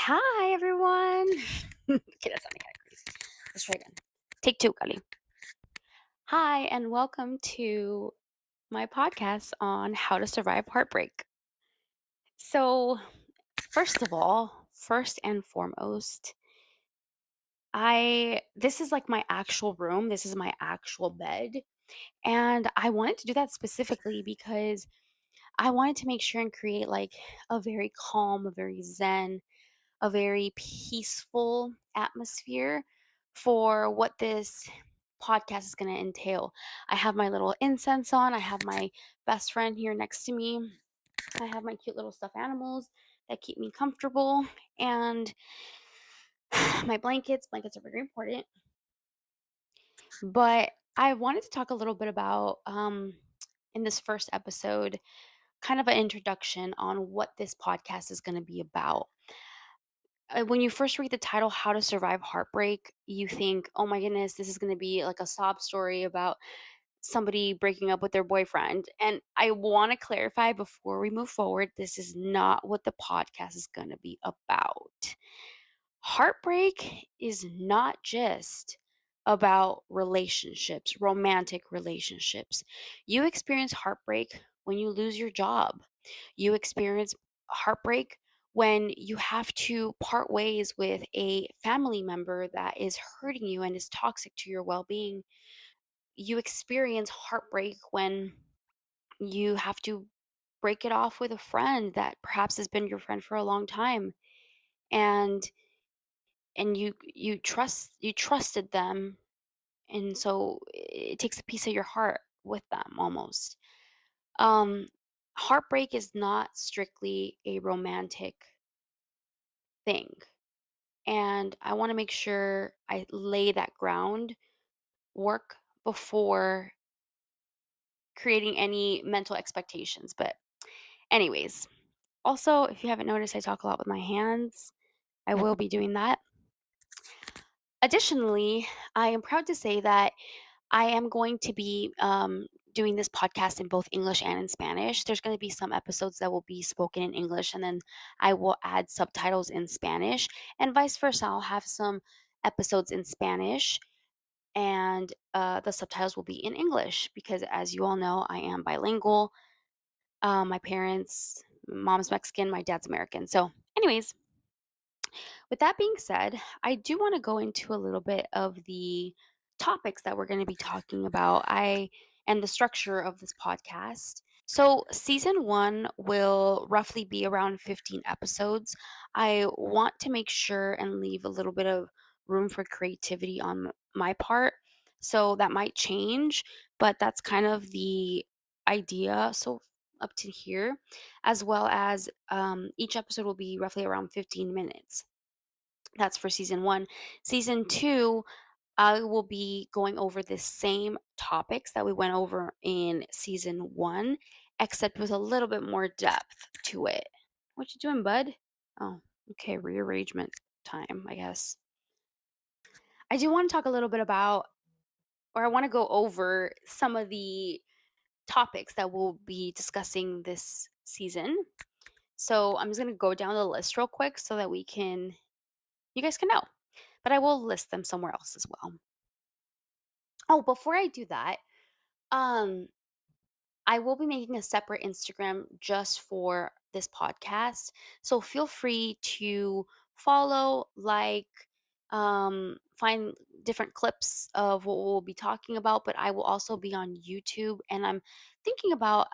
Hi, everyone. Okay, that sounded kind of crazy. Let's try again. Take two, Kali. Hi, and welcome to my podcast on how to survive heartbreak. So, first and foremost, this is like my actual room. This is my actual bed. And I wanted to do that specifically because I wanted to make sure and create like a very calm, a very zen, a very peaceful atmosphere for what this podcast is going to entail. I have my little incense on. I have my best friend here next to me. I have my cute little stuffed animals that keep me comfortable. And my blankets. Blankets are very important. But I wanted to talk a little bit about, in this first episode, kind of an introduction on what this podcast is going to be about. When you first read the title, How to Survive Heartbreak, you think, oh my goodness, this is going to be like a sob story about somebody breaking up with their boyfriend. And I want to clarify before we move forward, this is not what the podcast is going to be about. Heartbreak is not just about relationships, romantic relationships. You experience heartbreak when you lose your job. You experience heartbreak when you have to part ways with a family member that is hurting you and is toxic to your well being. You experience heartbreak when you have to break it off with a friend that perhaps has been your friend for a long time. And you trusted them, and so it takes a piece of your heart with them almost. um Heartbreak is not strictly a romantic thing, and I want to make sure I lay that ground work before creating any mental expectations. But anyways, also, if you haven't noticed, I talk a lot with my hands. I will be doing that. Additionally, I am proud to say that I am going to be doing this podcast in both English and in Spanish. There's going to be some episodes that will be spoken in English, and then I will add subtitles in Spanish, and vice versa. I'll have some episodes in Spanish, and the subtitles will be in English because, as you all know, I am bilingual. My parents, mom's Mexican, my dad's American. So, anyways, with that being said, I do want to go into a little bit of the topics that we're going to be talking about. And the structure of this podcast. So, season one will roughly be around 15 episodes. I want to make sure and leave a little bit of room for creativity on my part. So, that might change, but that's kind of the idea. So, up to here, as well as each episode will be roughly around 15 minutes. That's for season one. Season two, I will be going over the same topics that we went over in season one, except with a little bit more depth to it. What you doing, bud? Oh, okay, rearrangement time, I guess. I do want to talk a little bit about, or I want to go over some of the topics that we'll be discussing this season. So I'm just going to go down the list real quick so that you guys can know. But I will list them somewhere else as well. Oh, before I do that, um, I will be making a separate Instagram just for this podcast. So feel free to follow, like, find different clips of what we'll be talking about. But I will also be on YouTube, and I'm thinking about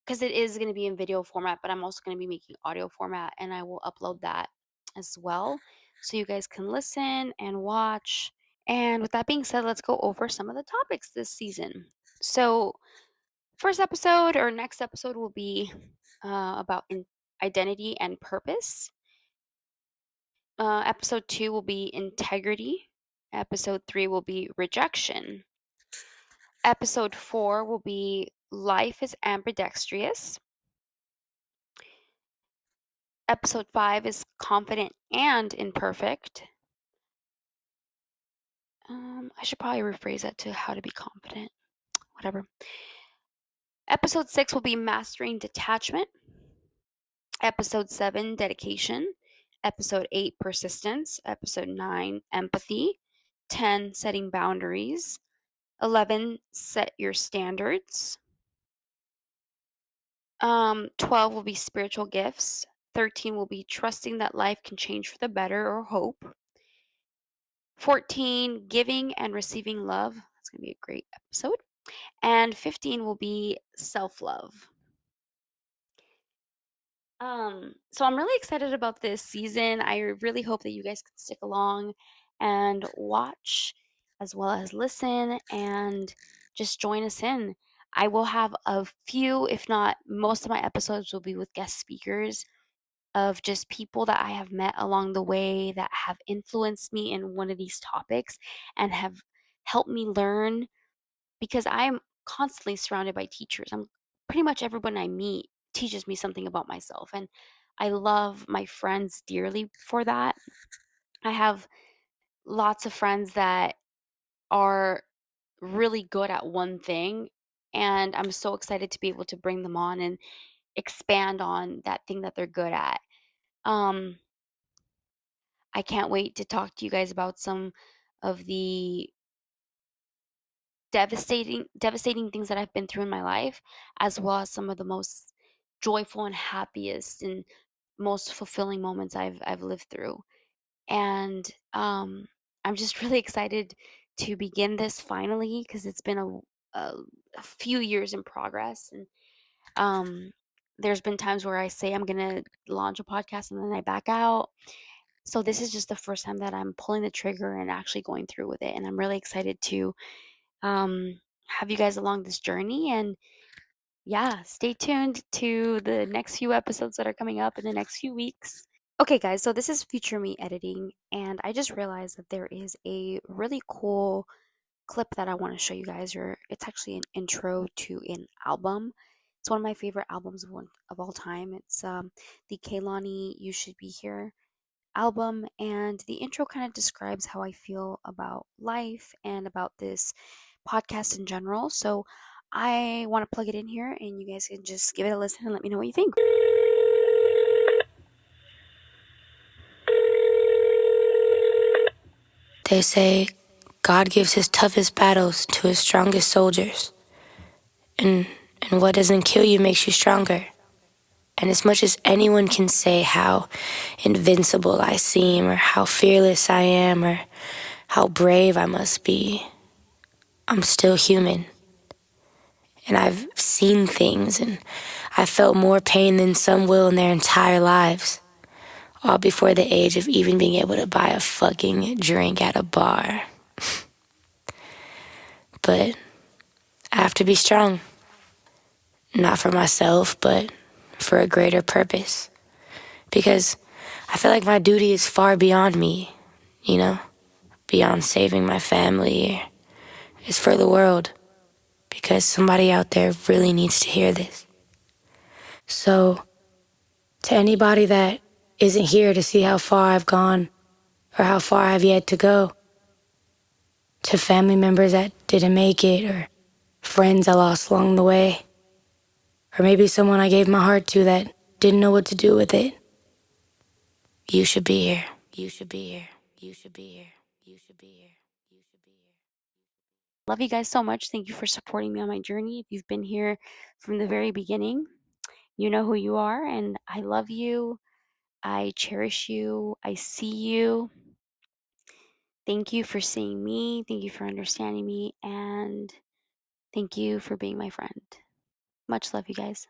because it is going to be in video format, but I'm also going to be making audio format, and I will upload that as well, so you guys can listen and watch. And with that being said, let's go over some of the topics this season. So, first episode or next episode will be about identity and purpose. Episode 2 will be integrity. Episode 3 will be rejection. Episode 4 will be life is ambidextrous. Episode 5 is confident and imperfect. I should probably rephrase that to how to be confident. Whatever. Episode 6 will be mastering detachment. Episode 7, dedication. Episode 8, persistence. Episode 9, empathy. 10, setting boundaries. 11, set your standards. 12 will be spiritual gifts. 13 will be trusting that life can change for the better or hope. 14, giving and receiving love. That's going to be a great episode. And 15 will be self-love. So I'm really excited about this season. I really hope that you guys can stick along and watch as well as listen and just join us in. I will have a few, if not most of my episodes will be with guest speakers of just people that I have met along the way that have influenced me in one of these topics and have helped me learn because I'm constantly surrounded by teachers. I'm pretty much everyone I meet teaches me something about myself, and I love my friends dearly for that. I have lots of friends that are really good at one thing, and I'm so excited to be able to bring them on and expand on that thing that they're good at. Um, I can't wait to talk to you guys about some of the devastating things that I've been through in my life, as well as some of the most joyful and happiest and most fulfilling moments I've lived through. And I'm just really excited to begin this finally because it's been a few years in progress. And um, there's been times where I say I'm gonna launch a podcast and then I back out. So this is just the first time that I'm pulling the trigger and actually going through with it, and I'm really excited to have you guys along this journey. And yeah, stay tuned to the next few episodes that are coming up in the next few weeks. Okay, guys, so this is future me editing, and I just realized that there is a really cool clip that I want to show you guys. Or it's actually an intro to an album. It's one of my favorite albums of all time. It's the Kaylani You Should Be Here album, and the intro kind of describes how I feel about life and about this podcast in general. So I want to plug it in here, and you guys can just give it a listen and let me know what you think. They say God gives his toughest battles to his strongest soldiers. And, and what doesn't kill you makes you stronger. And as much as anyone can say how invincible I seem, or how fearless I am, or how brave I must be, I'm still human. And I've seen things, and I've felt more pain than some will in their entire lives, all before the age of even being able to buy a fucking drink at a bar. But I have to be strong. Not for myself, but for a greater purpose. Because I feel like my duty is far beyond me, you know? Beyond saving my family. It's for the world. Because somebody out there really needs to hear this. So, to anybody that isn't here to see how far I've gone, or how far I've yet to go, to family members that didn't make it, or friends I lost along the way, or maybe someone I gave my heart to that didn't know what to do with it, you should be here. You should be here. You should be here. You should be here. You should be here. Love you guys so much. Thank you for supporting me on my journey. If you've been here from the very beginning, you know who you are, and I love you. I cherish you. I see you. Thank you for seeing me. Thank you for understanding me. And thank you for being my friend. Much love, you guys.